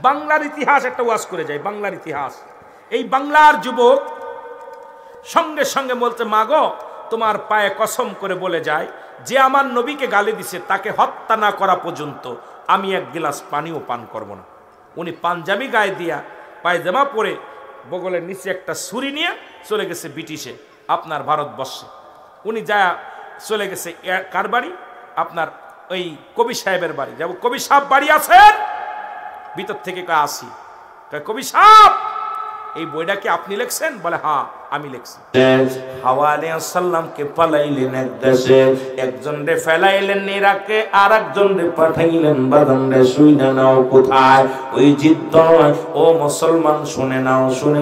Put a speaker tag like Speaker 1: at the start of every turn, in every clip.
Speaker 1: বাংলার ইতিহাস একটা ওয়াজ করে যায়, বাংলার ইতিহাস। এই বাংলার যুবক সঙ্গে সঙ্গে বলতে, মা গো, তোমার পায়ে কসম করে বলে যায়, যে আমার নবীকে গালি দিছে তাকে হত্যা না করা পর্যন্ত আমি এক গিলাস পানিও পান করব না। উনি পাঞ্জাবি গায়ে দিয়া পায়জামা পরে বগলের নিচে একটা ছুরি নিয়ে চলে গেছে ব্রিটিশে, আপনার ভারতবর্ষে। উনি যা চলে গেছে কার বাড়ি? আপনার ওই কবি সাহেবের বাড়ি। যাব, কবি সাহেব বাড়ি আছেন? ভিতর থেকে আসি, কবি সাহেব এই বইটা কি আপনি লিখছেন? বলে হ্যাঁ আমি লিখছি। হাওয়া আলাইহিস সালামকে পালাইলেন এক দেশে, একজন রে ফেলাইলেন ইরাকে, আর একজন রে পাঠাইলেন বাগান রে। শুইনা নাও কোথায়? ওই জিদ্দ ও মুসলমান, শুনে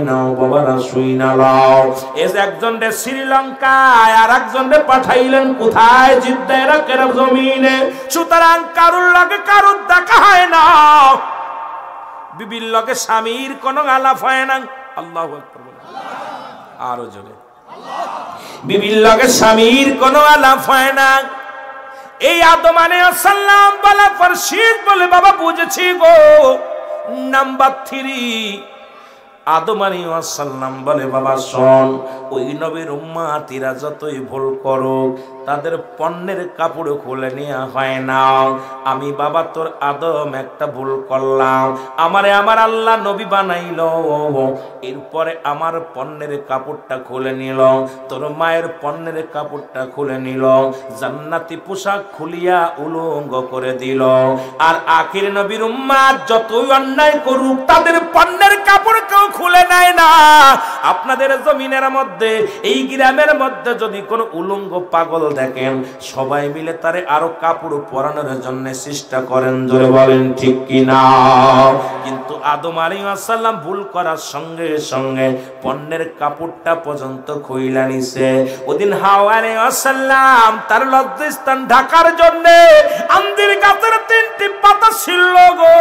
Speaker 1: নাও বাবারা, শুইনা নাও। এই যে একজন রে শ্রীলঙ্কায়, আর একজন রে পাঠাইলেন কোথায়? জিদ্দ ইরাকের জমিনে। সুতরাং কারুর লগে কারুর দেখা হয় না, বিবির লগে স্বামীর কোনো আলাপ হয় না। আল্লাহু আকবার, আরো জোরে। বিবির লগে স্বামীর কোনো আলাপ হয় না। এই আদম আলাইহিস সালাম বলা ফরশিদ বলে, বাবা বুঝেছি গো। নাম্বার 3 আদম আলাইহিস সালাম বলে, বাবা শোন, ওই নবীর উম্মতিরা যতই ভুল করুক তাদের পণ্যের কাপড় খুলে নেওয়া হয় না। আমি বাবা তোর আদম একটা ভুল করলাম, আমারে আমার আল্লাহ নবী বানাইল, এরপরে আমার পণ্যের কাপড়টা খুলে নিল, তোর মায়ের পণ্যের কাপড়টা খুলে নিল, জান্নাতি পোশাক খুলিয়া উলঙ্গ করে দিল। আর আখির নবীর উম্মত যতই অন্যায় করুক তাদের পণ্যের কাপড় কেউ খুলে নেয় না। আপনাদের জমিনের মধ্যে, এই গ্রামের মধ্যে যদি কোনো উলঙ্গ পাগল দেখেন, সবাই মিলে তারে আরো কাপড় পরানোর জন্য চেষ্টা করেন। জোরে বলেন ঠিক কিনা? কিন্তু আদম আলাইহিস সালাম ভুল করার সঙ্গে সঙ্গে পণ্যের কাপড়টা পর্যন্ত খুইলা নিছে। ওদিন হাওয়া আলাইহিস সালাম তার লজ্জাস্থান ঢাকার জন্য আঞ্জির গাছের 3টি পাতা ছিল গো।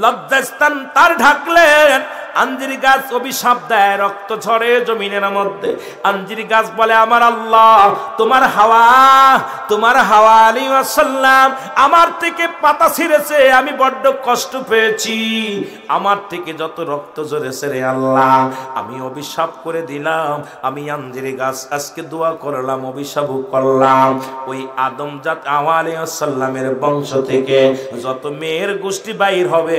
Speaker 1: লজ্জাস্থান তার ঢাকলেন, আঞ্জির গাছ অভিশাপ দেয়, রক্ত ঝরে জমিনের মধ্যে। আঞ্জির গাছ বলে, আমার আল্লাহ, তোমার হাওয়া আলাইহিস সালাম আমার থেকে পাতা ছিঁড়েছে, আমি বড্ড কষ্ট পেয়েছি, আমার থেকে যত রক্ত ঝরেছে রে আল্লাহ, আমি অভিশাপ করে দিলাম। আমি আঞ্জির গাছ আজকে দোয়া করলাম, অভিশাপও করলাম। ওই আদম জাত হাওয়া আলাইহিস সালামের বংশ থেকে যত মেয়ের গোষ্ঠী বাইর হবে,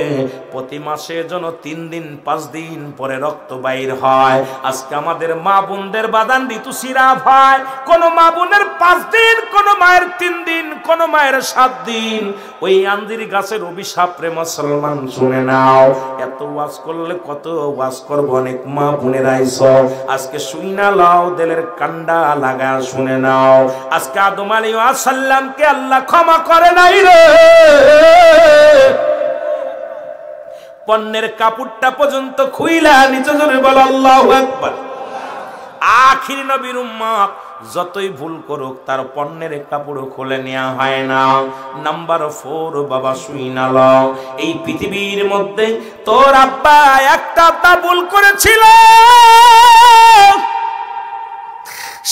Speaker 1: প্রতি মাসে যেন 3 দিন 5 দিন পরে রক্ত বাইর হয়। আজকে আমাদের মা বোনদের বাদান ঋতুস্রাব হয়, কোন মা বোনের 5 দিন, কোন মায়ের 3 দিন, কোন মায়ের 7 দিন। ওই আঞ্জির গাছের অভিশাপ রে মুসলমান শুনে নাও। এত ওয়াজ করলে কত ওয়াজ করব, অনেক মা বোনের আইছো, আজকে শুইনা লাও, দিলের কান্ডা লাগা শুনে নাও। আজকে আদম আলাইহিস সালামকে আল্লাহ ক্ষমা করে নাই রে। পণ্যের কাপড়টা পর্যন্ত খুইলা নিচে জোরে বল আল্লাহু আকবার। আখির নবীর উম্মত যতই ভুল করুক তার পণ্যের কাপড় খুলে নেওয়া হয় না। নাম্বার 4 বাবা শুইনা লও, এই পৃথিবীর মধ্যে তোর আব্বা একটা ভুল করেছিল,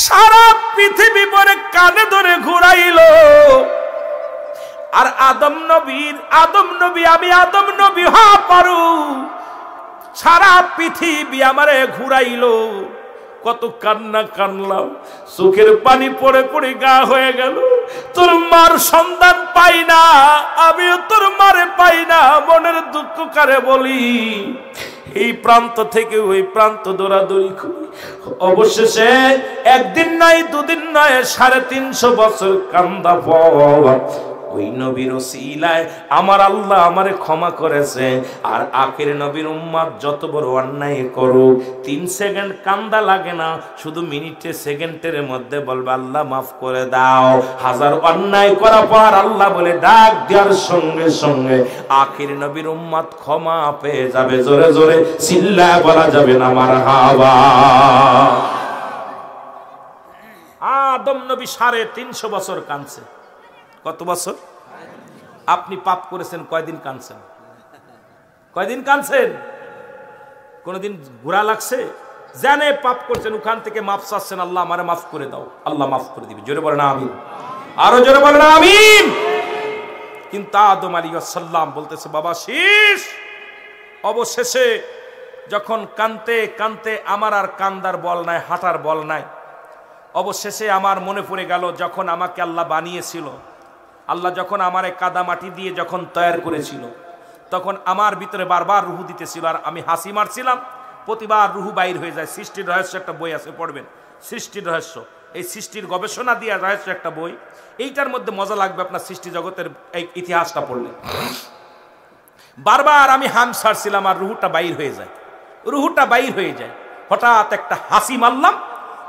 Speaker 1: সারা পৃথিবী পরে কানে ধরে ঘুরাইলো। আর আদম নবী আমি আদম নবী হওয়া পারু, সারা পৃথিবী আমারে ঘুরাইলো। কত কান্না কানলাম, চোখের পানি পড়ে পড়ে গা হয়ে গেল। তোর মার সন্ধান পাই না, আমিও তোর মারে পাই না, মনের দুঃখ কারে বলি। এই প্রান্ত থেকে ওই প্রান্ত দৌড়াদৌড়ি করি, অবশেষে একদিন নয়, 2 দিন নয়, 350 বছর কান্দা পর ওই নবীর ওসিলায় আমার আল্লাহ আমারে ক্ষমা করেছে। আর আখির নবীর উম্মত যত বড় অন্যায় করুক, 3 সেকেন্ড কান্দা লাগে না, শুধু মিনিটে সেকেন্ডের মধ্যে বলবে আল্লাহ মাফ করে দাও। 1000 অন্যায় করার পর আল্লাহ বলে ডাক দেওয়ার সঙ্গে সঙ্গে আখির নবীর উম্মত ক্ষমা পেয়ে যাবে। জোরে জোরে চিল্লায় বলা যাবে না মারহাবা। আদম নবী 350 বছর কাঁদছে। কত বছর? আপনি পাপ করেছেন কয়দিন কাঁদছেন? কয়দিন কাঁদছেন? কোনদিন ঘোরা লাগছে? জানে পাপ করছেন, ওখান থেকে মাফ চাচ্ছেন, আল্লাহ আমারে মাফ করে দাও, আল্লাহ মাফ করে দিবে। জোরে বলেন আমিন, আরো জোরে বলেন আমিন। কিন্তু আদম আলাইহিস সালাম বলতেছে, বাবা শীষ। অবশেষে যখন কানতে কানতে আমার আর কান্দার বল নাই, হাঁটার বল নাই, অবশেষে আমার মনে পড়ে গেল যখন আমাকে আল্লাহ বানিয়েছিল, আল্লাহ যখন আমারে কাদা মাটি দিয়ে যখন তৈরি করেছিল, তখন আমার ভিতরে বারবার রুহু দিতেছিল আর আমি হাসি মারছিলাম, প্রতিবার রুহু বাইর হয়ে যায়। সৃষ্টির রহস্য একটা বই আছে, পড়বেন, সৃষ্টির রহস্য। এই সৃষ্টির গবেষণা দিয়ে রহস্য একটা বই, এইটার মধ্যে মজা লাগবে আপনার সৃষ্টি জগতের এই ইতিহাসটা পড়লে। বারবার আমি হাম ছাড়ছিলাম আর রুহুটা বাইর হয়ে যায়, রুহুটা বাইর হয়ে যায়। হঠাৎ একটা হাসি মারলাম,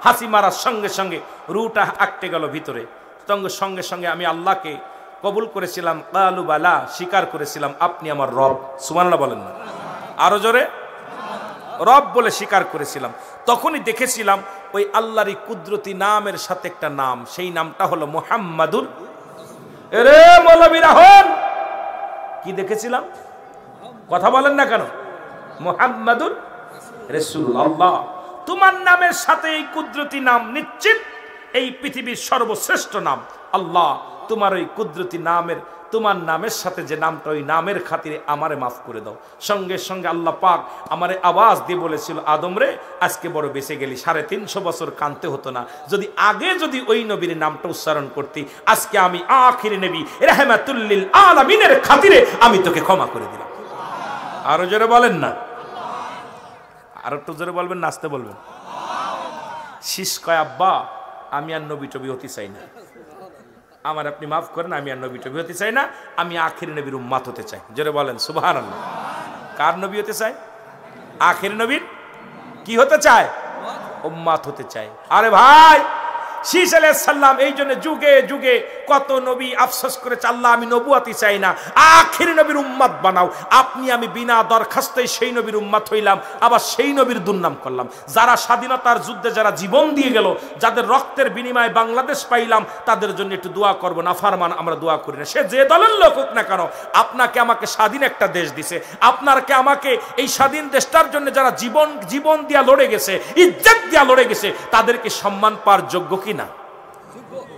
Speaker 1: হাসি মারার সঙ্গে সঙ্গে রুহুটা আটকে গেল ভিতরে। সঙ্গে সঙ্গে আমি আল্লাহকে কবুল করেছিলাম, কালু বালা, স্বীকার করেছিলাম আপনি আমার রব। সুবহানাল্লাহ বলেন না, আরো জোরে, রব বলে স্বীকার করেছিলাম। তখনই দেখেছিলাম ওই আল্লাহরই কুদরতি নামের সাথে একটা নাম, সেই নামটা হলো মুহাম্মাদুর। এরে মৌলবী রাহুল, কি দেখেছিলাম? কথা বলেন না কেন? মুহাম্মাদুর রাসূলুল্লাহ। তোমার নামের সাথে এই কুদরতি নাম নিশ্চিত এই পৃথিবীর সর্বশ্রেষ্ঠ নাম আল্লাহ। তোমার ওই কুদরতি নামের, তোমার নামের সাথে যে নামটা, ওই নামের খাতিরে আমারে মাফ করে দাও। সঙ্গে সঙ্গে আল্লাহ পাক আমারে আওয়াজ দিয়ে বলেছিল, আদম রে, আজকে বড় বেঁচে গেলি, 350 বছর কানতে হতো না। যদি আগে যদি ওই নবীর নামটা উচ্চারণ করতি, আজকে আমি আখির নবী রাহমাতুল লিল আলামিনের খাতিরে আমি তোকে ক্ষমা করে দিলাম। আরো জোরে বলেন না, আরো একটু জোরে বলবেন, নাচতে বলবেন। শীষ কয়, আব্বা আমি আর নবী টবি হতে চাই না, আমার আপনি মাফ করেন, আমি আর নবী টবি হতে চাই না, আমি আখির নবীর উম্মাত হতে চাই। জোরে বলেন সুবহানাল্লাহ। কার নবী হতে চায়? আখির নবীর কি হতে চায়? উম্মাত হতে চায়। আরে ভাই, শীষ আলাইহিস সালাম এই জন্য যুগে যুগে কত নবী আফসোস করেছে, আল্লাহ আমি নবুয়াতি চাই না, আখির নবীর উম্মত বানাও। আপনি আমি বিনা দরখাস্তেই সেই নবীর উম্মত হইলাম, আবার সেই নবীর দুর্নাম করলাম। যারা স্বাধীনতার যুদ্ধে যারা জীবন দিয়ে গেল, যাদের রক্তের বিনিময়ে বাংলাদেশ পাইলাম, তাদের জন্য একটু দোয়া করবো। নাফরমান আমরা দোয়া করি না, সে যে দলের লোক হোক না কেন। আপনাকে আমাকে স্বাধীন একটা দেশ দিছে, আপনাকে আমাকে এই স্বাধীন দেশটার জন্য যারা জীবন দিয়া লড়ে গেছে, ইজ্জত দিয়া লড়ে গেছে, তাদেরকে সম্মান পাওয়ার যোগ্য কি না?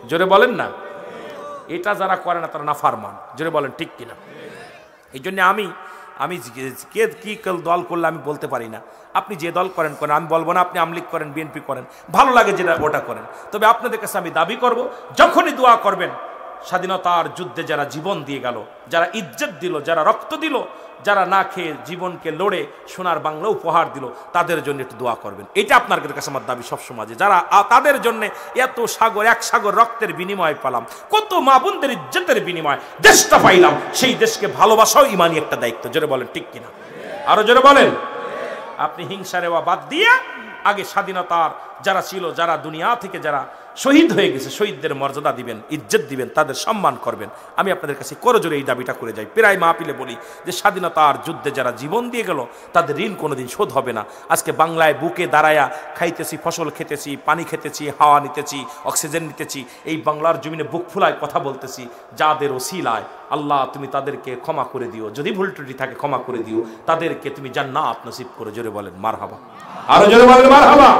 Speaker 1: জোরে বলেন না। এটা যারা করে না তারা নাফরমান। জোরে বলেন ঠিক কিনা? এই জন্য আমি কে কি দল করলে আমি বলতে পারি না। আপনি যে দল করেন করেন, আমি বলবো না আপনি আমলিগ করেন, বিএনপি করেন, ভালো লাগে যেটা ওটা করেন। তবে আপনাদের কাছে আমি দাবি করব, যখনই দোয়া করবেন, স্বাধীনতার যুদ্ধে যারা জীবন দিয়ে গেল, যারা ইজ্জত দিল, যারা রক্ত দিল, যারা না খেয়ে জীবনকে লড়ে সোনার বাংলা উপহার দিল, তাদের জন্য একটু দোয়া করবেন। এটা আপনার কাছে আমার দাবি সবসময়, যে যারা তাদের জন্য এত সাগর, এক সাগর রক্তের বিনিময় পেলাম, কত মা বোনদের ইজ্জতের বিনিময় দেশটা পাইলাম, সেই দেশকে ভালোবাসাও ইমানি একটা দায়িত্ব। জোরে বলেন ঠিক কিনা? আরো জোরে বলেন। আপনি হিংসা রেওয়া বাদ দিয়ে আগে স্বাধীনতার যারা ছিল, যারা দুনিয়া থেকে যারা শহীদ হয়ে গেছে, শহীদদের মর্যাদা দিবেন, ইজ্জত দিবেন, তাদের সম্মান করবেন। আমি আপনাদের কাছে করজোরে এই দাবিটা করে যাই, প্রায় মাহফিলে বলি যে স্বাধীনতার যুদ্ধে যারা জীবন দিয়ে গেল, তাদের ঋণ কোনোদিন শোধ হবে না। আজকে বাংলায় বুকে দাঁড়ায়া খাইতেছি, ফসল খেতেছি, পানি খেতেছি, হাওয়া নিতেছি, অক্সিজেন নিতেছি, এই বাংলার জমিনে বুক ফুলায় কথা বলতেছি, যাদের ওসিলায় আল্লাহ তুমি তাদেরকে ক্ষমা করে দিও, যদি ভুল ত্রুটি থাকে ক্ষমা করে দিও, তাদেরকে তুমি জান্নাত নসিব করে। জোরে বলেন মারহাবা। আরো জোরে বলেন মারহাবা।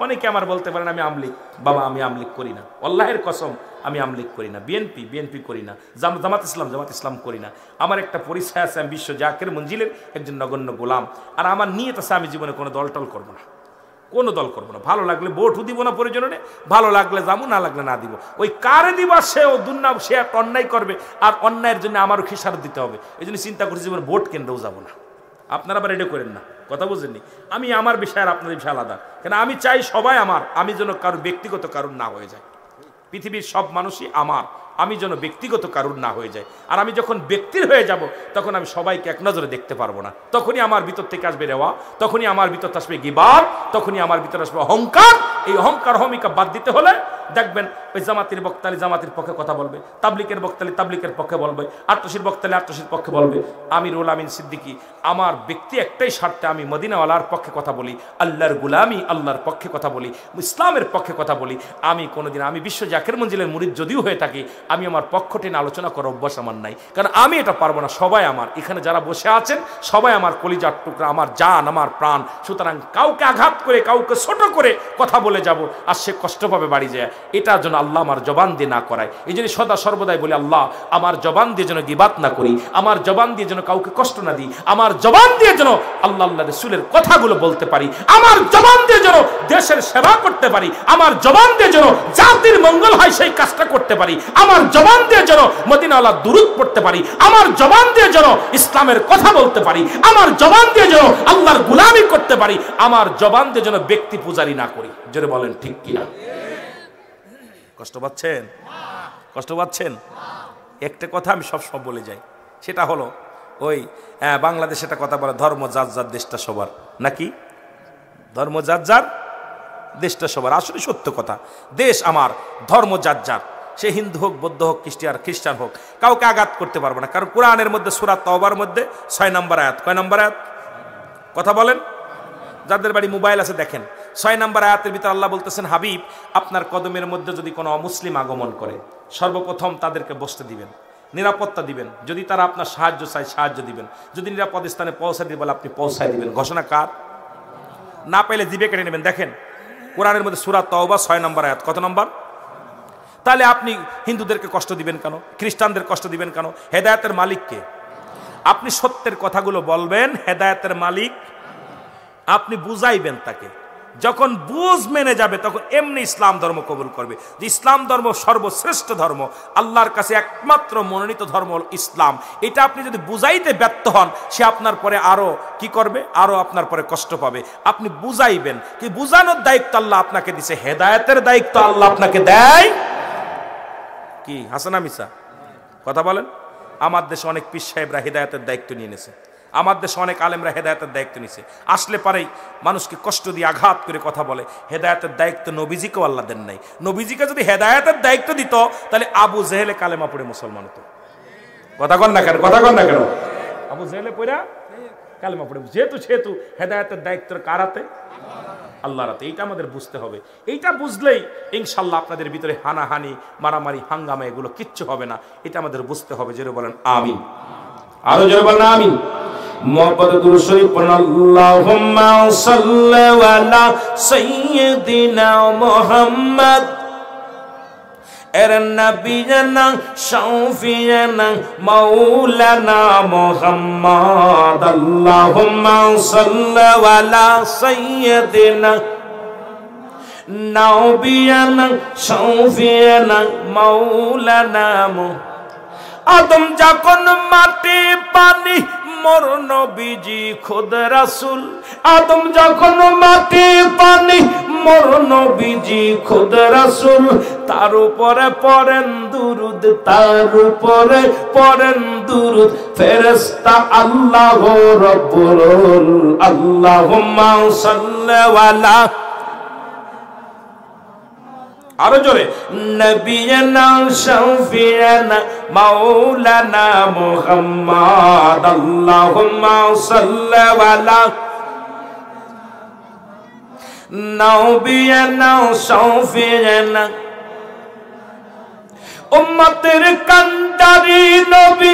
Speaker 1: অনেকে আমার বলতে পারেন আমি আমলিগ। বাবা আমি আমলিগ করি না, আল্লাহের কসম আমি আমলিগ করি না। বিএনপি করি না, জামাত ইসলাম করি না। আমার একটা পরিচয় আছে, আমি বিশ্ব জাকের মঞ্জিলের একজন নগণ্য গোলাম। আর আমার নিয়ত আছে, আমি জীবনে কোনো দল টল করবো না, কোনো দল করবো না। ভালো লাগলে ভোটও দিব না প্রয়োজনে, ভালো লাগলে যাবো, না লাগলে না দিব। ওই কারে দিবা সেও দুর্নাম, সে একটা অন্যায় করবে, আর অন্যায়ের জন্য আমারও খেসারত দিতে হবে। এই জন্য চিন্তা করছি জীবনে ভোট কেন্দ্রেও যাবো না। আপনারা আবার এটা করেন না, কথা বুঝেননি। আমি আমার বিষয় আর আপনাদের বিষয় আলাদা, কেন আমি চাই সবাই আমার, আমি যেন কারোর ব্যক্তিগত কারণ না হয়ে যায়। পৃথিবীর সব মানুষই আমার, আমি যেন ব্যক্তিগত কারণ না হয়ে যায়। আর আমি যখন ব্যক্তির হয়ে যাব, তখন আমি সবাইকে এক নজরে দেখতে পারবো না। তখনই আমার ভিতর থেকে আসবে রেওয়া, তখনই আমার ভিতর আসবে গিবাদ, তখনই আমার ভিতর আসবে অহংকার। এই অহংকার হমিকা বাদ দিতে হলে দেখবেন ওই জামাতের বক্তালি জামাতের পক্ষে কথা বলবে, তাবলিকের বক্তালি তাবলিকের পক্ষে বলবে, আট্টশির বক্তালি আট্টশির পক্ষে বলবে। আমিরুল আমিন সিদ্দিকী, আমার ব্যক্তি একটাই স্বার্থে আমি মদিনাওয়ালার পক্ষে কথা বলি, আল্লাহর গুলামি আল্লাহর পক্ষে কথা বলি, ইসলামের পক্ষে কথা বলি। আমি কোনোদিন, আমি বিশ্ব জাকের মঞ্জিলের মুরিদ যদিও হয়ে থাকি, আমি আমার পক্ষ টেনে আলোচনা করার অভ্যাস আমার নাই, কারণ আমি এটা পারবো না। সবাই আমার, এখানে যারা বসে আছেন সবাই আমার কলিজার টুকরা, আমার জান, আমার প্রাণ। সুতরাং কাউকে আঘাত করে, কাউকে ছোট করে কথা বলে যাব, আর সে কষ্ট পাবে বাড়ি যায়। এটা যেন আল্লাহ আমার জবান দিয়ে না করায়। এই জন্য সদা সর্বদাই বলি, আল্লাহ আমার জবান দিয়ে যেন গীবাত না করি, আমার জবান দিয়ে যেন কাউকে কষ্ট না দিই, আমার জবান দিয়ে যেন আল্লাহ আল্লাহ রাসূলের কথাগুলো বলতে পারি, আমার জবান দিয়ে যেন দেশের সেবা করতে পারি, আমার জবান দিয়ে যেন জাতির মঙ্গল হয় সেই কাজটা করতে পারি, আমার জবান দিয়ে যেন মদিনাওয়ালা দুরূদ পড়তে পারি, আমার জবান দিয়ে যেন ইসলামের কথা বলতে পারি, আমার জবান দিয়ে যেন আল্লাহর গোলামি করতে পারি, আমার জবান দিয়ে যেন ব্যক্তি পূজারি না করি। জোরে বলেন ঠিক কিনা? কষ্ট পাচ্ছেন? কষ্ট পাচ্ছেন? একটা কথা আমি সবসময় বলে যাই, সেটা হলো ওই বাংলাদেশে একটা কথা বলে, ধর্ম যার যার দেশটা সবার, নাকি? ধর্ম যার যার দেশটা সবার। আসলে সত্য কথা, দেশ আমার, ধর্ম যার যার, সে হিন্দু হোক, বৌদ্ধ হোক, খ্রিস্টান হোক, কাউকে আঘাত করতে পারবে না। কারণ কোরআনের মধ্যে সূরা তাওবার মধ্যে 6 নম্বর আয়াত, কয় নম্বর আয়াত? কথা বলেন, যাদের বাড়ি মোবাইল আছে দেখেন, 6 নম্বর আয়াতের ভিতরে আল্লাহ বলতেছেন, হাবিব আপনার কদমের মধ্যে যদি কোনো অমুসলিম আগমন করে, সর্বপ্রথম তাদেরকে বসতে দিবেন, নিরাপত্তা দিবেন, যদি তারা আপনার সাহায্য চায় সাহায্য দিবেন, যদি নিরাপদ স্থানে পৌঁছায় দিবেন আপনি পৌঁছায় দিবেন। ঘোষণা কার? না পাইলে জিবে কেটে নেবেন। দেখেন কোরআনের মধ্যে সূরা তাওবা 6 নম্বর আয়াত, কত নম্বর? তাহলে আপনি হিন্দুদেরকে কষ্ট দিবেন কেন? খ্রিস্টানদের কষ্ট দিবেন কেন? হেদায়েতের মালিক কে? আপনি সত্যের কথাগুলো বলবেন, হেদায়েতের মালিক আপনি বুঝাইবেন তাকে। যখন বুঝ মেনে যাবে তখন এমনি ইসলাম ধর্ম কবুল করবে, যে ইসলাম ধর্ম সর্বশ্রেষ্ঠ ধর্ম, আল্লাহর কাছে একমাত্র মনোনীত ধর্ম ইসলাম। এটা আপনি যদি বুঝাইতে ব্যর্থ হন, সে আপনার পরে আরো কি করবে? আরো আপনার পরে কষ্ট পাবে। আপনি বুঝাইবেন, কি বুঝানোর দায়িত্ব আল্লাহ আপনাকে দিছে, হেদায়েতের দায়িত্ব আল্লাহ আপনাকে দেয় কি? হাসানা মিসা কথা বলেন। আমার দেশে অনেক পীর সাহেবরা হেদায়েতের দায়িত্ব নিয়ে নিয়েছে, আমার দেশে অনেক আলেমরা হেদায়েতের দায়িত্ব নিছে। আসলে পারেই মানুষকে কষ্ট দিয়ে আঘাত করে কথা বলে। হেদায়েতের দায়িত্ব নবীজিকেও আল্লাহ দেন নাই। নবীজিকে যদি হেদায়েতের দায়িত্ব দিত, তাহলে আবু জেহেলে কালেমা পড়ে মুসলমান হতো। কথা কন না কেন? কথা কন না কেন? আবু জেহেলে পড়া কালেমা পড়ে, যেহেতু হেদায়েতের দায়িত্ব কার হাতে? আল্লাহর হাতে। এইটা আমাদের বুঝতে হবে। এইটা বুঝলেই ইনশাল্লাহ আপনাদের ভিতরে হানাহানি, মারামারি, হাঙ্গামা এগুলো কিচ্ছু হবে না। এটা আমাদের বুঝতে হবে। জোরে বলেন আমিন। আরো জোরে বলেন আমিন। মোহাম্মদ দুরূদ শরীফ পড়ুন। আল্লাহুম্মা সাল্লি আলা সাইয়্যিদিনা মুহাম্মদ এর নবিয়ানা শাফিয়ানা মাওলানা মুহাম্মদ। আল্লাহুম্মা সাল্লি আলা সাইয়্যিদিনা নবিয়ানা শাফিয়ানা মাওলানা। আদম যখন মাটি পানি মোর নবীজি খুদ রাসূল, আদম যখন মাটি পানি মোর নবীজি খুদ রাসূল। তার উপরে পড়েন দুরুদ, তার উপরে পড়েন দুরুদ ফেরেশতা আল্লাহ রাব্বুল। আল্লাহুম্মা সাল্লি আলা, আরো জোরে, নবিয়ানা শাফিয়ানা মাওলানা মুহাম্মদ। আল্লাহুম্মা সাল্লি আলা নবিয়ানা শাফিয়ানা। উম্মতের কান্ডারি নবী,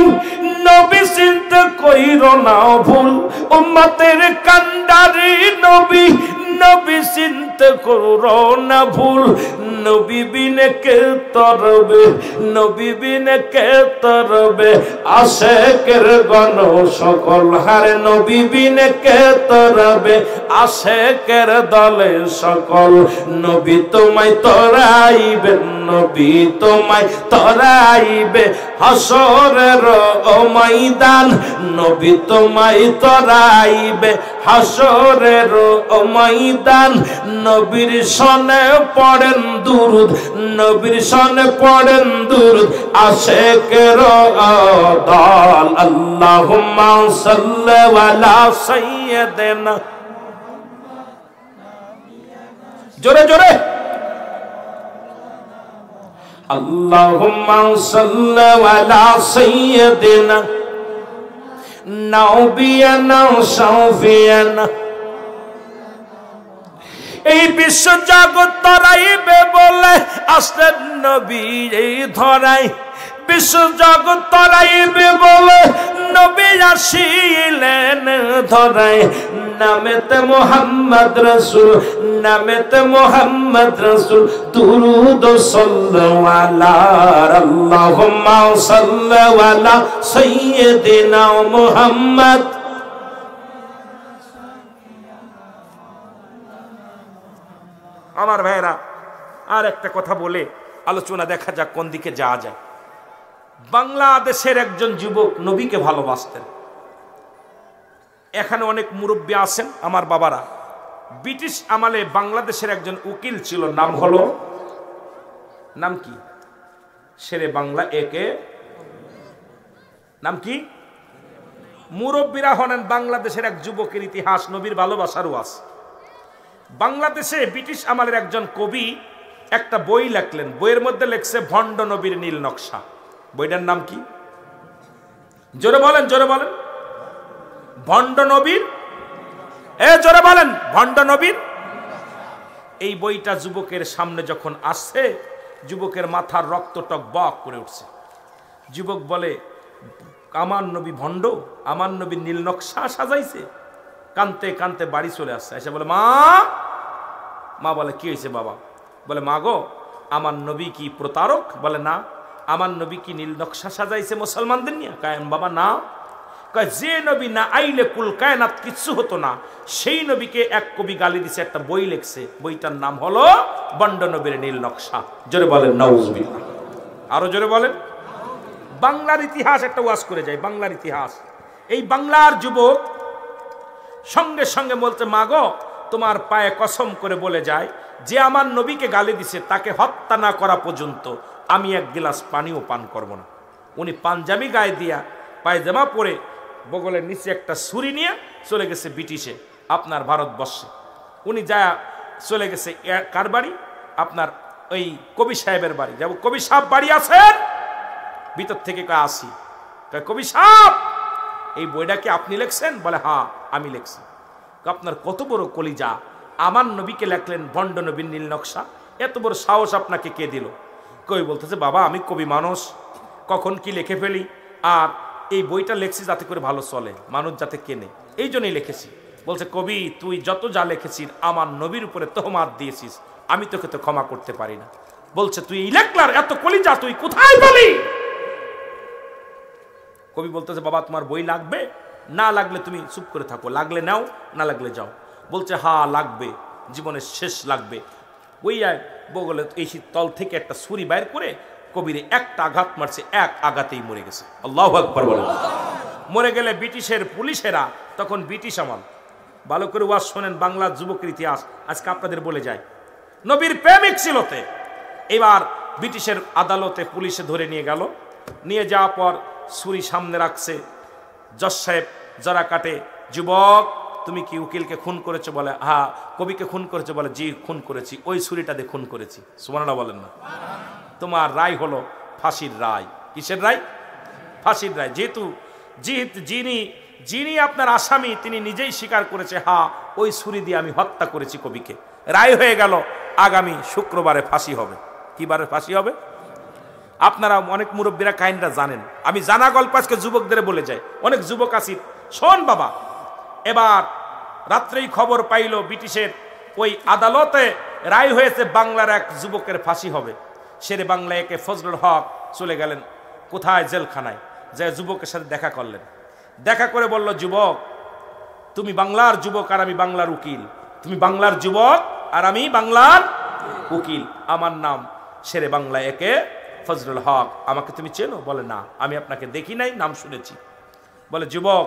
Speaker 1: নবী চিন্তা কইরো না ভুল। উম্মতের কান্ডারি নবী, নবী চিন্তা করো না ভুল। নবী বিনে কে তরবে, নবী বিনে কে তরবে আশেকের গণ সকল। হারে নবী বিনে কে তরবে আশেকের দলে সকল। নবী তোমায় তরাইবেন, নবী তোমায় তরাইবে হাসরের ময়দান। নবী তোমায় তরাইবে হাসরের ময়দান। নবীর সনে পড়েন দুরুদ, নবীর সনে পড়েন দুরুদ আশেকের দল। আল্লাহুম্মা সাল্লি আলা সাইয়্যিদিনা, জোরে জোরে, আল্লাহুম্মা সাল্লি আলা সাইয়্যিদিনা নবিয়ানা শাফিয়ানা। এই বিশ্ব জগৎ তরাইবে বলে আসলেন নবী এই ধরাই। বিশ্ব জগৎ তরাইবে বলে নবী আসিলেন ধরায় নামেতে মোহাম্মদ রাসূল নামেতে মোহাম্মদ রাসূল দুরূদ সাল্লাল্লাহু আল্লাহুম্মা সাল্লি আলা সাইয়্যিদিনা মুহাম্মদ। আমার ভাইরা আর একটা কথা বলে আলোচনা দেখা যাক কোন দিকে যাওয়া যায়। বাংলাদেশের একজন যুবক নবীকে ভালোবাসতেন। এখানে অনেক মুরব্বী আছেন আমার বাবারা। ব্রিটিশ আমলে বাংলাদেশের একজন উকিল ছিল, নাম হলো, নাম কি? শেরে বাংলা একে, নাম কি? মুরব্বীরা হলেন বাংলাদেশের এক যুবকের ইতিহাস, নবীর ভালোবাসার ওয়াজ। বাংলাদেশে ব্রিটিশ আমলের একজন কবি একটা বই লেখলেন, বইয়ের মধ্যে লেখছে ভণ্ড নবীর নীল নকশা। বইটার নাম কি? জোরে বলেন, জোরে বলেন। ভণ্ড নবীর, জোরে বলেন, ভণ্ড নবীর। এই বইটা যুবকের সামনে যখন আসছে, যুবকের মাথার রক্ত টকবক করে উঠছে। যুবক বলে, আমার নবী ভণ্ড, আমার নবী নীল নকশা সাজাইছে। কানতে কানতে বাড়ি চলে আসছে, এসে বলে, মা। মা বলে, কি হয়েছে বাবা? বলে, মা গো, আমার নবী কি প্রতারক? বলে, না। আমার নবী কি নীল নকশা সাজাইছে মুসলমানদের নিয়ে? কায়েম বাবা, না। কয়, যে নবী না আইলে কুল কায়নাত কিচ্ছু হতো না, সেই নবীকে এক কবি গালি দিছে, একটা বই লিখছে, বইটার নাম হলো ভণ্ড নবীর নীল নকশা। জোরে বলেন নাউজুবিল্লাহ। আরো জোরে বলেন। বাংলার ইতিহাস একটা ওয়াজ করে যায়, বাংলার ইতিহাস। এই বাংলার যুবক সঙ্গে সঙ্গে বলতে, মা গো, তোমার পায়ে কসম করে বলে যায়, যে আমার নবীকে গালি দিছে তাকে হত্যা না করা পর্যন্ত আমি এক গ্লাস পানিও পান করব না। উনি পাঞ্জাবি গায়ে দিয়া পায়জামা পরে বগলের নিচে একটা ছুরি নিয়ে চলে গেছে ব্রিটিশে, আপনার ভারতবর্ষে। উনি যা চলে গেছে কার বাড়ি? আপনার ওই কবি সাহেবের বাড়ি। যাব, কবি সাহেব বাড়ি আছেন? ভিতর থেকে কয়, আসি। কবি সাহেব, এই বইটা কি আপনি লিখছেন? বলে, হ্যাঁ আমি লিখছি। আপনার কত বড় কলিজা, আমার নবীকে লেখলেন ভণ্ড নবীর নীল নকশা, এত বড় সাহস আপনাকে কে দিল? কই বলতেছে, বাবা আমি কবি মানুষ, কখন কি লিখে ফেলি, আর এই বইটা লিখছি যাতে করে ভালো চলে, মানুষ যাতে কেনে, এই জন্যই লিখেছি। বলছে, কবি তুই যত যা লিখেছিস আমার নবীর উপরে তোহমাত দিয়েছিস, আমি তোকে তো ক্ষমা করতে পারি না। বলছে, তুই এই লেখলার এত কলিজা তুই কোথায় বলি? কবি বলতেছে, বাবা তোমার বই লাগবে? না লাগলে তুমি চুপ করে থাকো, লাগলে নাও, না লাগলে যাও। বলছে, হ্যাঁ লাগবে, জীবনের শেষ লাগবে। ওই বগলে এই তল থেকে একটা ছুরি বাইর করে কবিরে একটা আঘাত মারছে, এক আঘাতেই মরে গেছে। আল্লাহু আকবার বলেন। মরে গেলে ব্রিটিশের পুলিশেরা, তখন ব্রিটিশ আমল, ভালো করে ওয়াজ শোনেন, বাংলার যুবকের ইতিহাস আজকে আপনাদের বলে যায়। নবীর প্রেমিক ছিলতে। এবার ব্রিটিশের আদালতে পুলিশে ধরে নিয়ে গেল, নিয়ে যাওয়ার পর ছুরি সামনে রাখছে। জজ সাহেব যারা কাটে, যুবক তুমি কি উকিলকে খুন করেছো? বলে, হ্যাঁ। কবিকে খুন করেছো? বলে, জি খুন করেছি, ওই ছুরিটা দিয়ে খুন করেছি। সুবহানাল্লাহ বলেন না। তোমার রায় হলো ফাঁসির রায়। কিসের রায়? ফাঁসির রায়। যেহেতু যিনি আপনার আসামি তিনি নিজেই স্বীকার করেছে, হ্যাঁ ওই ছুরি দিয়ে আমি হত্যা করেছি কবিকে। রায় হয়ে গেল, আগামী শুক্রবারে ফাঁসি হবে। কি বারে ফাঁসি হবে? আপনারা অনেক মুরব্বীরা কাহিনীটা জানেন, আমি জানা গল্প আজকে যুবকদের বলে যাই। অনেক যুবক আছি, শোন বাবা। এবার রাত্রেই খবর পাইল ব্রিটিশের ওই আদালতে রায় হয়েছে, বাংলার এক যুবকের ফাঁসি হবে। শেরে বাংলা একে ফজলুল হক চলে গেলেন কোথায়? জেলখানায়। যে যুবকের সাথে দেখা করলেন, দেখা করে বলল, যুবক তুমি বাংলার যুবক আর আমি বাংলার উকিল। তুমি বাংলার যুবক আর আমি বাংলার উকিল। আমার নাম শেরে বাংলা একে ফজলুল হক। আমাকে তুমি চেনো? বলে, না আমি আপনাকে দেখি নাই, নাম শুনেছি। বলে, যুবক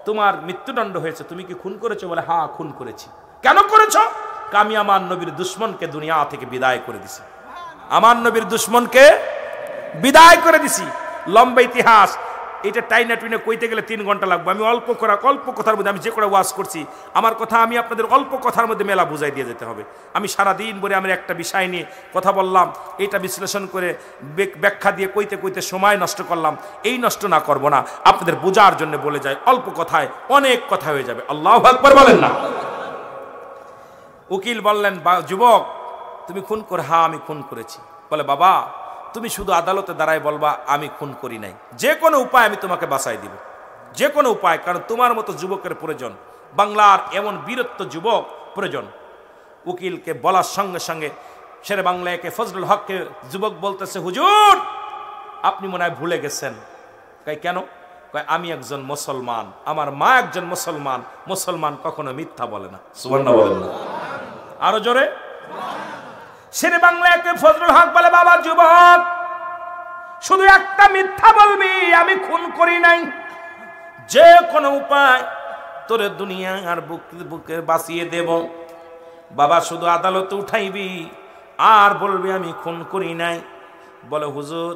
Speaker 1: তোমার মৃত্যুদণ্ড হয়েছে, তুমি কি খুন করেছো? বলে, হ্যাঁ খুন করেছি। কেন করেছো? আমি আমার নবীর দুশ্মনকে দুনিয়া থেকে বিদায় করে দিছি। আমার নবীর দুশ্মনকে বিদায় করে দিছি। লম্বা ইতিহাস, এটা টাইনা টুইনে কইতে গেলে 3 ঘন্টা লাগবে। আমি অল্প কথার মধ্যে, আমি যে করে ওয়াজ করছি আমার কথা আমি আপনাদের অল্প কথার মধ্যে মেলা বুঝাই দিয়ে যেতে হবে। আমি সারাদিন বলে আমি একটা বিষয় নিয়ে কথা বললাম, এটা বিশ্লেষণ করে ব্যাখ্যা দিয়ে কইতে সময় নষ্ট করলাম। এই নষ্ট না করব না, আপনাদের বোঝার জন্য বলে যায়, অল্প কথায় অনেক কথা হয়ে যাবে। আল্লাহু আকবার বলেন না। উকিল বললেন, যুবক তুমি খুন করে? হ্যাঁ আমি খুন করেছি। বলে, বাবা তুমি শুধু আদালতে দাঁড়ায় বলবা আমি খুন করি নাই, যে কোনো উপায় আমি তোমাকে বাঁচাই দিব। যে কোনো উপায়, কারণ তোমার মতো যুবকের প্রয়োজন, বাংলার এমন বীরত্ব যুবক প্রয়োজন। উকিলকে বলার সঙ্গে সঙ্গে শেরে বাংলা একে ফজলুল হককে যুবক বলতেছে, হুজুর আপনি মনে হয় ভুলে গেছেন। কয় কেন? কয় আমি একজন মুসলমান, আমার মা একজন মুসলমান, মুসলমান কখনো মিথ্যা বলে না। সুবহানাল্লাহ বলেন না? আরো জোরে। শেরে বাংলা একে ফজলুল হক বলে, বাবা যুবক শুধু একটা মিথ্যা বলবি, আমি খুন করি নাই, যে কোনো উপায় তোরে দুনিয়া আর বুকে বাঁচিয়ে দেব। বাবা শুধু আদালতে উঠাইবি আর বলবি আমি খুন করি নাই। বলে হুজুর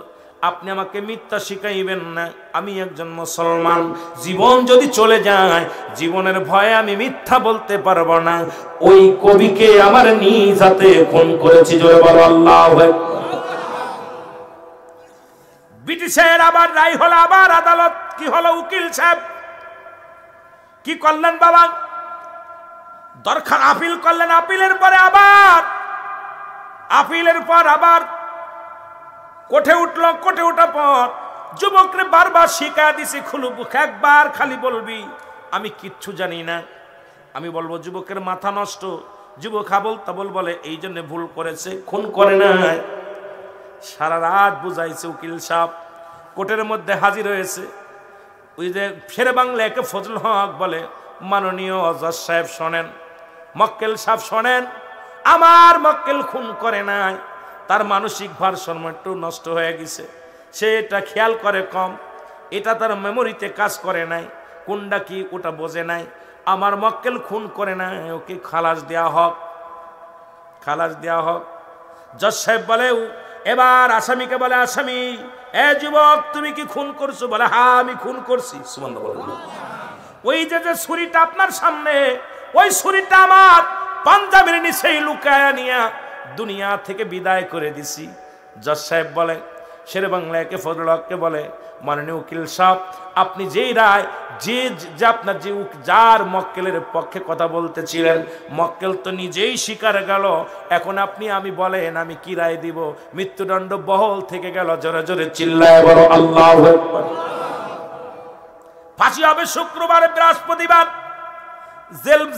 Speaker 1: আপনি আমাকে মিথ্যা শিখাইবেন না, আমি একজন মুসলমান, জীবন যদি চলে যায় জীবনের ভয়ে আমি মিথ্যা বলতে পারবো না। ওই কবিকে আমার নিজ হাতে খুন করেছি। জোরে বলো আল্লাহু আকবার। ব্রিটিশের আবার রায় হলো, আবার আদালত কি হলো, উকিল সাহেব কি করলেন বাবা, দরখাস্ত আপিল করলেন, আপিলের পরে আবার আপিলের পর আবার কোর্টে উঠল। কোর্টে ওঠার পর যুবকরে বারবার শিখায় দিছি, খুলু একবার খালি বলবি আমি কিচ্ছু জানি না। আমি বলবো যুবকের মাথা নষ্ট। যুবক আবল তাবল বলে, এই জন্য ভুল করেছে, খুন করে না। সারা রাত বুঝাইছে উকিল সাহেব, কোর্টের মধ্যে হাজির হয়েছে। ওই যে শেরে বাংলা একে ফজলুল হক বলে, মাননীয় জজ সাহেব শোনেন, মক্কেল সাহেব শোনেন, আমার মক্কেল খুন করে নাই, তার মানসিক ভারসাম্য একটু নষ্ট হয়ে গেছে, সে এটা খেয়াল করে কম, এটা তার মেমোরিতে কাজ করে নাই, কোনটা কি ওটা বোঝে নাই, আমার মক্কেল খুন করে নাই, ওকে খালাস দেওয়া হোক, খালাস দেওয়া হোক। জজ সাহেব বলে, এবার আসামিকে বলে, আসামি এ যুবক তুমি কি খুন করছো? বলে হ্যাঁ আমি খুন করছি। সুবহানাল্লাহ। ওই যে ছুরিটা আপনার সামনে, ওই ছুরিটা আমার পাঞ্জাবের নিচেই লুকায়া নিয়া দুনিয়া থেকে বিদায় করে দিছি। জজ সাহেব বলে, শেরে বাংলা একে ফজলুল হককে বলে, মাননীয় উকিল সাহেব আপনি যেই রায় যে আপনার যে যার মক্কেলের পক্ষে কথা বলতেছিলেন, মক্কেল তো নিজেই স্বীকার গেল, এখন আপনি আমি বলেন আমি কি রায় দিব? মৃত্যুদণ্ড বহল থেকে গেল। জোরে জোরে চিল্লায় বলো আল্লাহু আকবার। ফাঁসি হবে শুক্রবার, বৃহস্পতিবার।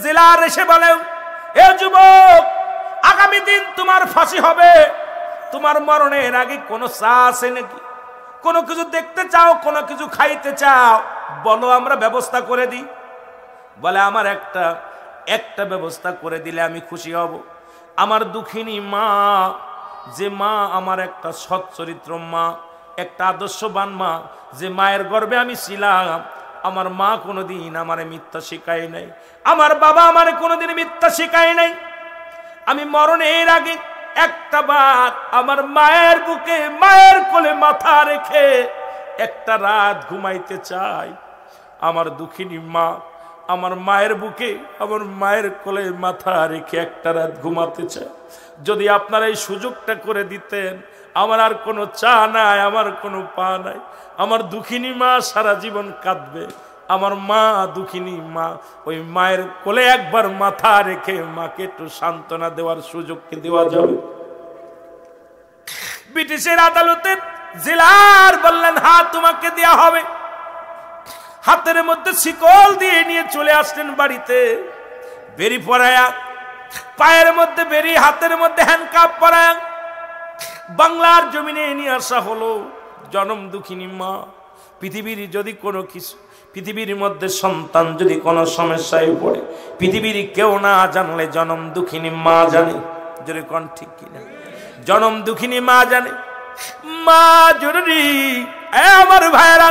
Speaker 1: জেলার এসে বলে, এ যুবক আগামী দিন তোমার ফাঁসি হবে, তোমার মরণের আগে কোনো চা আছে নাকি? কোনো কিছু দেখতে চাও, কোনো কিছু খাইতে চাও, বলো আমরা ব্যবস্থা করে দিই। বলে আমার একটা ব্যবস্থা করে দিলে আমি খুশি হব। আমার দুঃখিনী মা, যে মা আমার একটা সৎ চরিত্র মা, একটা আদর্শবান মা, যে মায়ের গর্ভে আমি ছিলাম, আমার মা কোনোদিন আমারে মিথ্যা শিখায় নাই, আমার বাবা আমারে কোনোদিন মিথ্যা শিখায় নাই। আমি মরণের আগে একটা বার আমার মায়ের বুকে, মায়ের কোলে মাথা রেখে একটা রাত ঘুমাইতে চাই। আমার দুঃখিনী মা আমার মায়ের বুকে, আমার মায়ের কোলে মাথা রেখে একটা রাত ঘুমাতে চাই। যদি আপনারা এই সুযোগটা করে দিতেন, আমার আর কোনো চা নাই, আমার কোনো পা নাই। আমার দুঃখিনী মা সারা জীবন কাঁদবে। আমার মা দুঃখিনী মা, ওই মায়ের কোলে একবার মাথা রেখে মাকে একটু সান্ত্বনা দেওয়ার সুযোগ কি দেওয়া যাবে? ব্রিটিশের আদালতে জেলার বললেন, হ্যাঁ তোমাকে দেয়া হবে। হাতের মধ্যে শিকল দিয়ে নিয়ে চলে আসলেন বাড়িতে, বেরি পরায়া, পায়ের মধ্যে বেরি, হাতের মধ্যে হ্যান্ডকাপ পরায়া বাংলার জমিনে নিয়ে আসা হলো। জনম দুঃখিনী মা, পৃথিবীর যদি কোনো কিছু, পৃথিবীর মধ্যে সন্তান যদি কোনো সমস্যায় পড়ে, পৃথিবীর কেউ না জানলে জনম দুঃখিনী মা জানে। যদি কোন ঠিক কিনা? জনম দুঃখিনী মা জানে। মা জরুরি। আমার ভাইরা,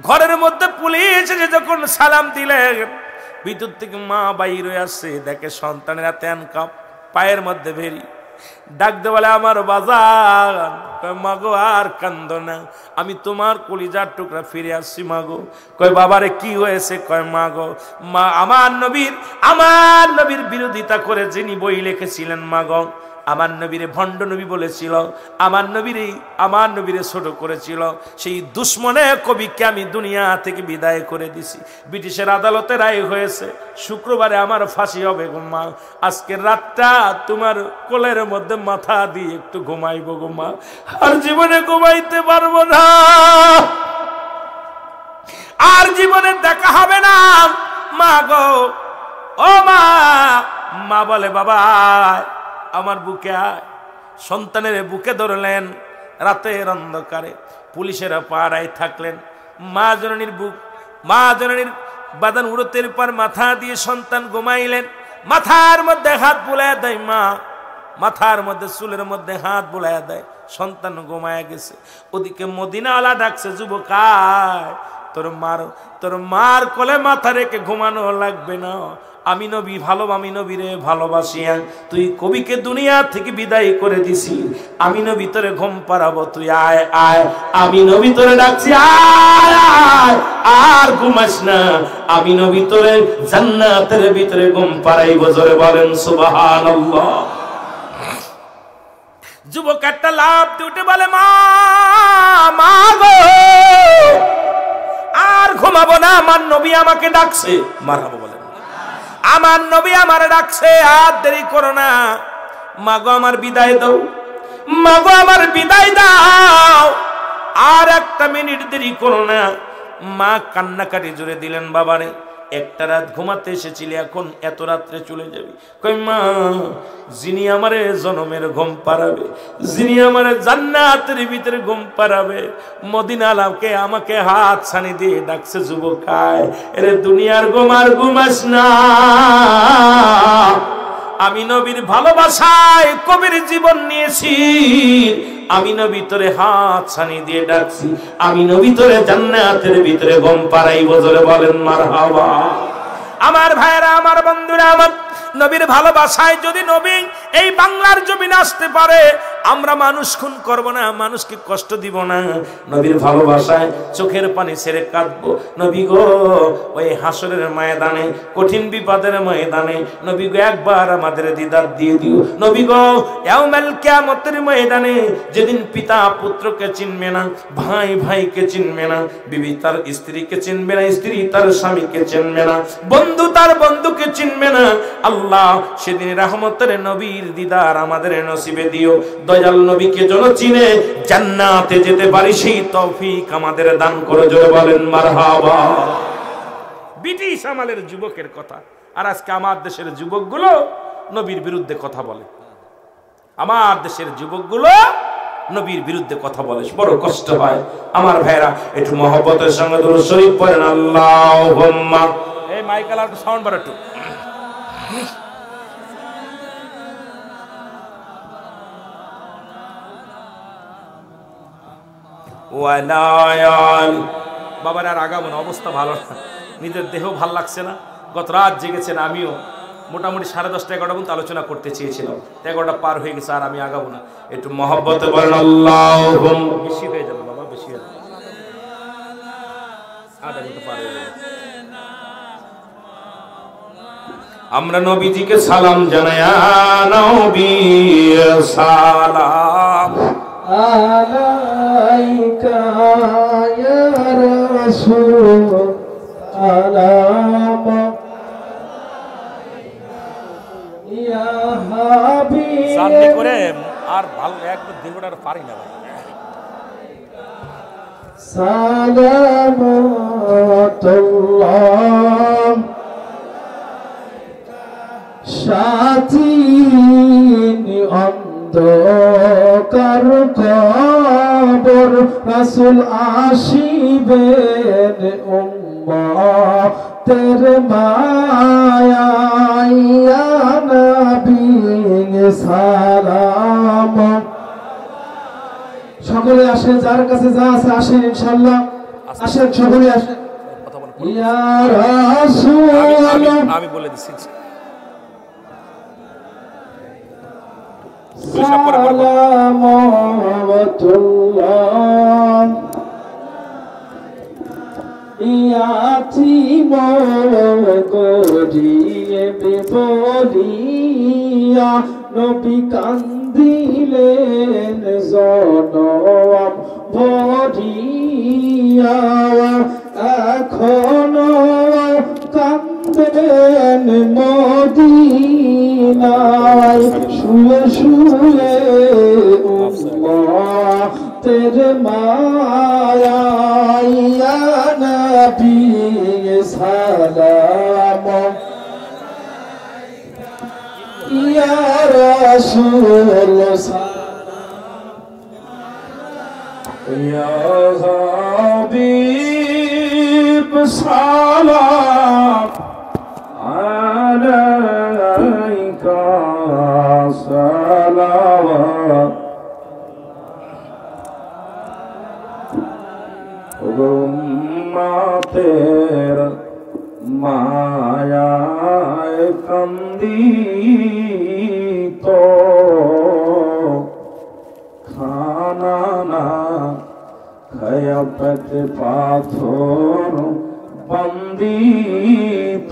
Speaker 1: ঘরের মধ্যে পুলিশ এসে যখন সালাম দিলেন, ভিতর থেকে মা বাইরে আসছে, দেখে সন্তানের হাতে হ্যান্ডকাপ, পায়ের মধ্যে বেরি, ডাকতে বলে আমার বাজার। মাগো আর কান্দো না, আমি তোমার কলিজার টুকরা ফিরে আসছি মাগো। কয় বাবারে কি হয়েছে? কয় মাগো, মা আমার নবীর বিরোধিতা করে যিনি বই লিখেছিলেন মাগো, আমার নবীরে ভণ্ড নবী বলেছিল, আমার নবীরে ছোট করেছিল, সেই দুশ্মনে কবিকে আমি দুনিয়া থেকে বিদায় করে দিছি। ব্রিটিশের আদালতে রায় হয়েছে, শুক্রবারে আমার ফাঁসি হবে গো মা। আজকের রাতটা তোমার কোলের মধ্যে মাথা দিয়ে একটু ঘুমাইবো গো মা, আর জীবনে ঘুমাইতে পারবো না। জীবনে দেখা হবে না। মা গো, ও মা। মা বলে বাবা আমার বুকে আয়। সন্তানের বুকে ধরলেন। রাতের অন্ধকারে পুলিশেরা পাড়ায় থাকলেন। মা জননীর বাদান উড়তের পর মাথা দিয়ে সন্তান ঘুমাইলেন। মাথার মধ্যে হাত বুলাইয়া দেয় মা, মাথার মধ্যে চুলের মধ্যে হাত বুলাইয়া দেয়। সন্তান ঘুমায়া গেছে। ওদিকে মদিনাওয়ালা ডাকছে, যুবক আয়, তোর মার কোলে মাথা রেখে ঘুমানো লাগবে না। আমি নবীরে ভালোবাসিয়া তুই কবিকে দুনিয়া থেকে বিদায় করে দিছি। আমি নবী তোরে ঘুম পাড়াবো, তুই আয় আয়। আমি নবী তোরে ডাকছি, আয় আয়, আর ঘুমাস না। আমি নবী তোরে জান্নাতের ভিতরে ঘুম পাড়াইব। জোরে বলেন সুবহানাল্লাহ। যুবক একটা লাফ দিয়ে উঠে বলে, মা গো, আর ঘুমাবো না, আমার নবী আমাকে ডাকছে। মারহাবা বলেন, আমার নবী আমার ডাকছে, আর দেরি করো না। মা গো আমার বিদায় দাও, মা গো আমার বিদায় দাও, আর একটা মিনিট দেরি করো না। মা কান্নাকাটি জোরে দিলেন, বাবারে একটা রাত ঘুমাতে এসেছিলি, এখন এত রাত্রে চলে যাবি। কই মা, যিনি আমারে জনমের ঘুম পাড়াবে, যিনি আমারে জান্নাতের ভিতরে ঘুম পাড়াবে, মদিনালাকে আমাকে হাত ছানি দিয়ে ডাকছে, যুবক আয়। এরে দুনিয়ার ঘুম আর ঘুমাস না। আমি নবীর ভালোবাসায় কবির জীবন নিয়েছি। আমি নবী তোরে হাত ছানি দিয়ে ডাকছি। আমি নবী তোরে জান্নাতের ভিতরে ঘুম পাড়াইব। জোরে বলেন মারহাবা। আমার ভাইরা, আমার বন্ধুরা, আমার নবীর ভালোবাসায় যদি নবী এই বাংলার জমিনে আসতে পারে, আমরা মানুষ খুন করব না, মানুষকে কষ্ট দিব না। নবীর ভালোবাসায় চোখের পানি ছেড়ে কাঁদবো। নবী গো, ওই হাসরের ময়দানে, কঠিন বিপদের ময়দানে নবী গো একবার আমাদের দিদার দিয়ে দিও। নবী গো, ইয়াউমুল কিয়ামতের ময়দানে যেদিন পিতা পুত্রকে চিনবে না, ভাই ভাইকে চিনবে না, বিবি তার স্ত্রীকে চিনবে না, স্ত্রী তার স্বামীকে চিনবে না, বন্ধু তার বন্ধুকে চিনবে না। আল্লাহ সেদিন রহমতের নবীর দিদার আমাদের নসিবে দিও। দয়াল নবীকে যেন চিনে জান্নাতে যেতে পারি, সেই তৌফিক আমাদের দান করো। জোরে বলেন মারহাবা। ব্রিটিশ আমলের যুবকের কথা, আর আজকে আমার দেশের যুবকগুলো নবীর বিরুদ্ধে কথা বলে। আমার দেশের যুবকগুলো নবীর বিরুদ্ধে কথা বলে, বড় কষ্ট হয়। আমার ভাইরা, একটু মহব্বতের সঙ্গে দুরূদ শরীফ পড়েন। আল্লাহুম্মা, এই মাইকেল আর সাউন্ড বাড়া একটু। বাবার আর আগামন অবস্থা ভালো না, নিজের দেহ ভাল লাগছে না। গত রাত জেগেছেন, আমিও মোটামুটি 10:30 11টা পর্যন্ত আলোচনা করতে চেয়েছিলাম। 11টা পার হয়ে গেছে, আর আমি আগাবো না। একটু মহব্বতে বলেন আল্লাহুম্মা। বেশি হয়ে যাবে বাবা, বেশি হয়ে যাবে, আধা ঘন্টা পার হয়ে যাবে। আমরা নবীজিকে সালাম জানাই, নবী সালাম
Speaker 2: আলাইকা ইয়া রাসূল সালাম ইয়া হাবিব।
Speaker 1: সামনে করে আর ভালো একবার দিনটা পারি না ভাই।
Speaker 2: সালামুল্লাহ সাথী অন্ধকার কবর, রাসূল আসিবেন উম্মতের মায়ায়, ইয়া নবী সালাম। সকলে আসেন, যার কাছে যা আছে আসেন, ইনশাআল্লাহ আসেন, সকলে আসেন। ইয়া রাসূল,
Speaker 1: আমি বলে দিচ্ছি।
Speaker 2: সালামুল্লাহ ইয়াতীম করিয়ে বিপদিয়া, নবী কান্দিলেন জনম ভরিয়া, এখনো কান্দেন মদিনায় শুয়ে শুয়ে উম্মতের মায়ায়, ইয়া নবী রাসূল ইয়া হাবিব সালাম আলাইকা সালাওয়াত উম্মতের মায়ায় কান্দিত খানা না খায়া পেটে পাথর বন্দিত